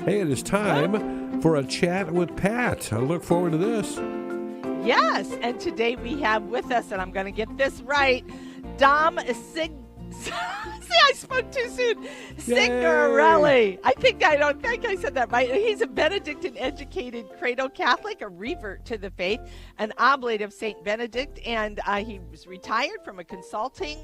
Hey, it is time for a chat with Pat. I look forward to this. Yes, and today we have with us, and I'm going to get this right, See, I spoke too soon. Cingoranelli. I don't think I said that right. He's a Benedictine-educated cradle Catholic, a revert to the faith, an oblate of Saint Benedict, and he was retired from a consulting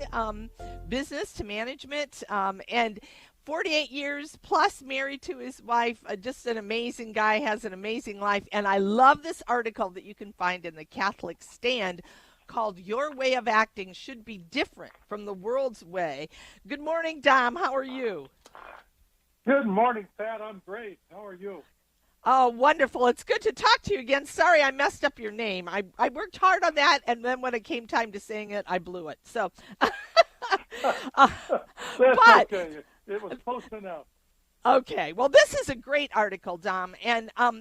business to management, and 48 years plus married to his wife, just an amazing guy, has an amazing life. And I love this article that you can find in the Catholic Stand called Your Way of Acting Should Be Different from the World's Way. Good morning, Dom. How are you? Good morning, Pat. I'm great. How are you? Oh, wonderful. It's good to talk to you again. Sorry I messed up your name. I worked hard on that, and then when it came time to saying it, I blew it. So, That's okay. It was close enough. Okay, well, this is a great article, Dom, and I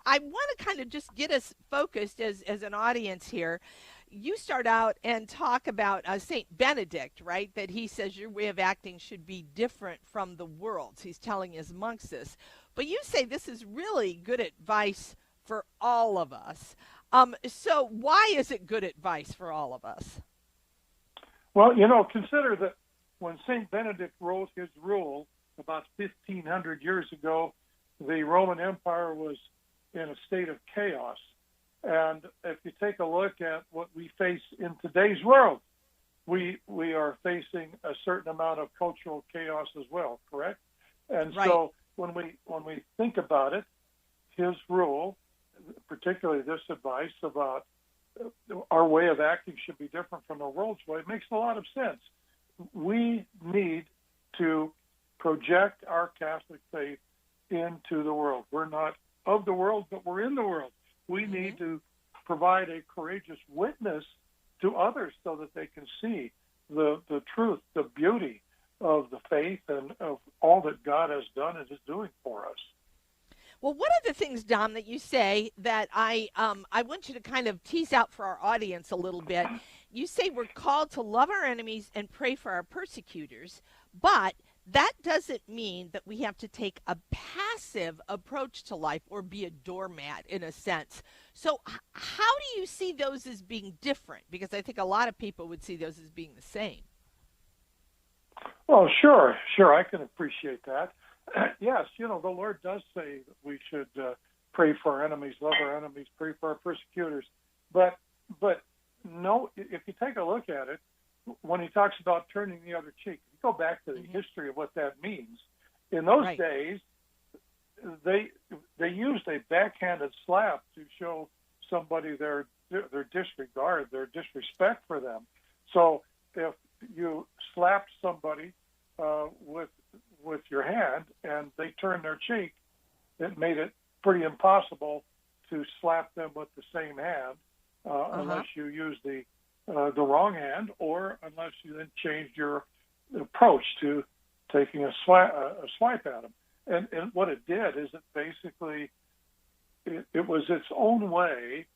want to kind of just get us focused as an audience here. You start out and talk about Saint Benedict, right? That he says your way of acting should be different from the world's. He's telling his monks this, but you say this is really good advice for all of us. So why is it good advice for all of us? Well, consider that when Saint Benedict wrote his rule about 1,500 years ago, the Roman Empire was in a state of chaos. And if you take a look at what we face in today's world, we are facing a certain amount of cultural chaos as well, correct? And right. So when we think about it, his rule, particularly this advice about our way of acting should be different from the world's way, it makes a lot of sense. We need to project our Catholic faith into the world. We're not of the world, but we're in the world. We need to provide a courageous witness to others so that they can see the truth, the beauty of the faith and of all that God has done and is doing for us. Well, one of the things, Dom, that you say that I want you to kind of tease out for our audience a little bit, you say we're called to love our enemies and pray for our persecutors, but that doesn't mean that we have to take a passive approach to life or be a doormat in a sense. So how do you see those as being different? Because I think a lot of people would see those as being the same. Well, sure, I can appreciate that. Yes, the Lord does say that we should pray for our enemies, love our enemies, pray for our persecutors. But no, if you take a look at it, when he talks about turning the other cheek, if you go back to the history of what that means. In those days, they used a backhanded slap to show somebody their disregard, their disrespect for them. So if you slapped somebody with your hand and they turned their cheek, it made it pretty impossible to slap them with the same hand unless you used the wrong hand, or unless you then changed your approach to taking a swipe at them. And what it did is it basically it was its own way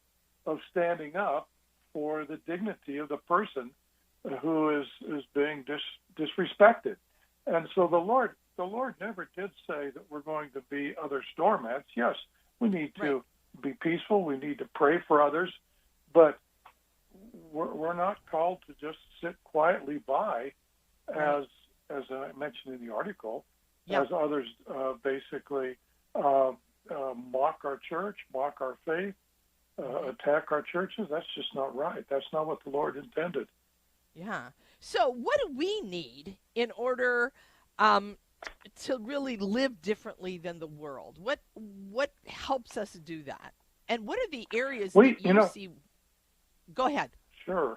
of standing up for the dignity of the person who is being disrespected. And so the Lord never did say that we're going to be others' doormats. Yes, we need to be peaceful. We need to pray for others, but we're not called to just sit quietly by, as I mentioned in the article, as others basically mock our church, mock our faith, attack our churches. That's just not right. That's not what the Lord intended. Yeah. So what do we need in order to really live differently than the world? What helps us do that? And what are the areas that you see? Go ahead. Sure.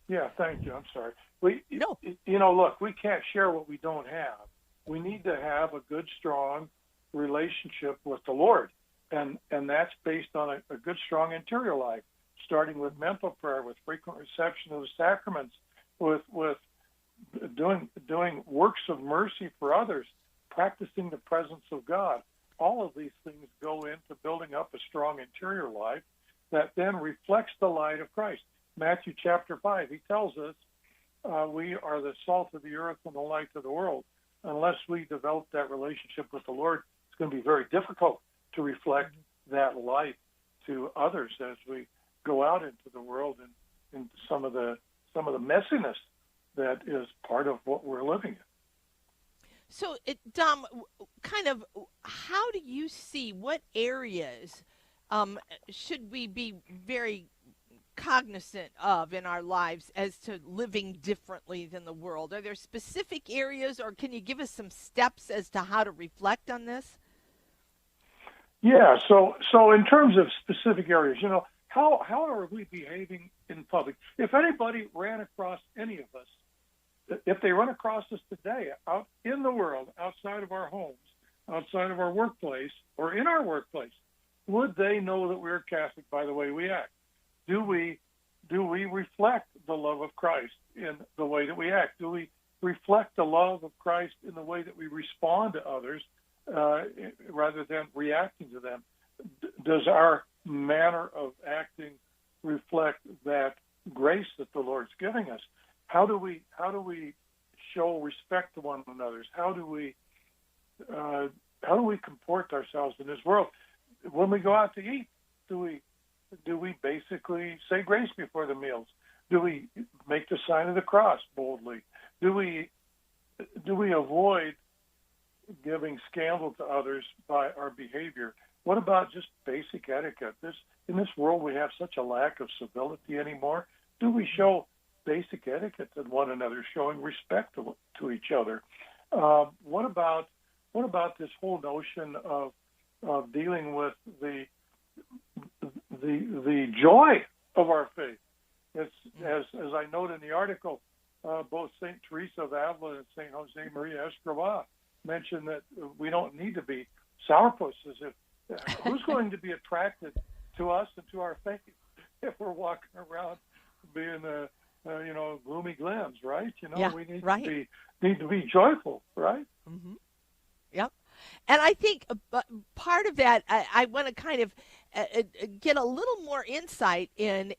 Yeah, thank you. I'm sorry. Look, we can't share what we don't have. We need to have a good, strong relationship with the Lord. And that's based on a good, strong interior life, starting with mental prayer, with frequent reception of the sacraments, with doing works of mercy for others, practicing the presence of God. All of these things go into building up a strong interior life that then reflects the light of Christ. Matthew chapter 5, he tells us we are the salt of the earth and the light of the world. Unless we develop that relationship with the Lord, it's going to be very difficult to reflect that light to others as we go out into the world and into some of the messiness that is part of what we're living in. So, Dom, kind of, how do you see what areas should we be very cognizant of in our lives as to living differently than the world? Are there specific areas, or can you give us some steps as to how to reflect on this? Yeah, so in terms of specific areas, how are we behaving in public? If anybody ran across any of us, if they run across us today out in the world, outside of our homes, outside of our workplace, or in our workplace, would they know that we're Catholic by the way we act? Do we reflect the love of Christ in the way that we act? Do we reflect the love of Christ in the way that we respond to others rather than reacting to them? Does our manner of acting reflect that grace that the Lord's giving us? How do we show respect to one another? How do we comport ourselves in this world? When we go out to eat, do we basically say grace before the meals? Do we make the sign of the cross boldly? Do we avoid giving scandal to others by our behavior? What about just basic etiquette? In this world, we have such a lack of civility anymore. Do we show basic etiquette to one another, showing respect to each other? What about this whole notion of dealing with the joy of our faith? It's, as I note in the article, both St. Teresa of Avila and St. Jose Maria Escrivá mentioned that we don't need to be sourpusses. Who's going to be attracted to us and to our faith if we're walking around being gloomy glens, right? We need to be joyful, right? Mm-hmm. Yep. And I think part of that, I want to kind of get a little more insight in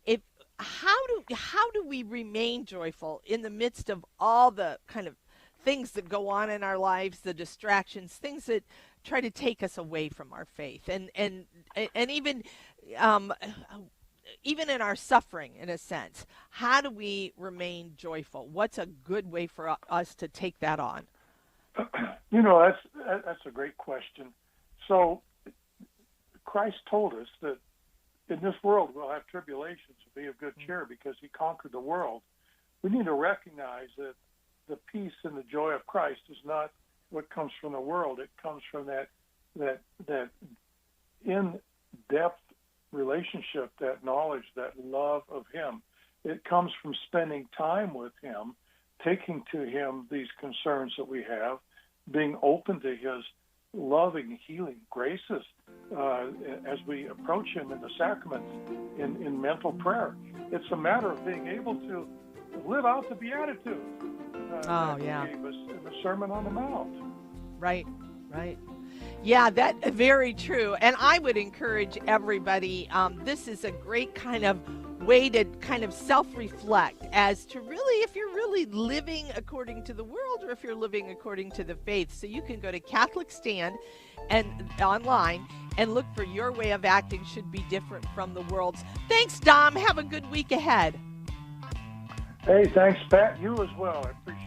how do we remain joyful in the midst of all the kind of things that go on in our lives, the distractions, things that try to take us away from our faith, and even in our suffering, in a sense, how do we remain joyful? What's a good way for us to take that on? That's a great question. So Christ told us that in this world we'll have tribulations, be of good cheer because he conquered the world. We need to recognize that the peace and the joy of Christ is not what comes from the world. It comes from that in-depth relationship, that knowledge, that love of him. It comes from spending time with him, taking to him these concerns that we have, being open to his loving, healing graces as we approach him in the sacraments, in mental prayer. It's a matter of being able to live out the Beatitudes that he gave us in the Sermon on the Mount. Right. Yeah, that's very true. And I would encourage everybody, this is a great kind of way to kind of self-reflect as to really if you're really living according to the world or if you're living according to the faith. So you can go to Catholic Stand and online and look for your way of acting should be different from the world's. Thanks, Dom. Have a good week ahead. Hey, thanks, Pat. You as well. I appreciate it.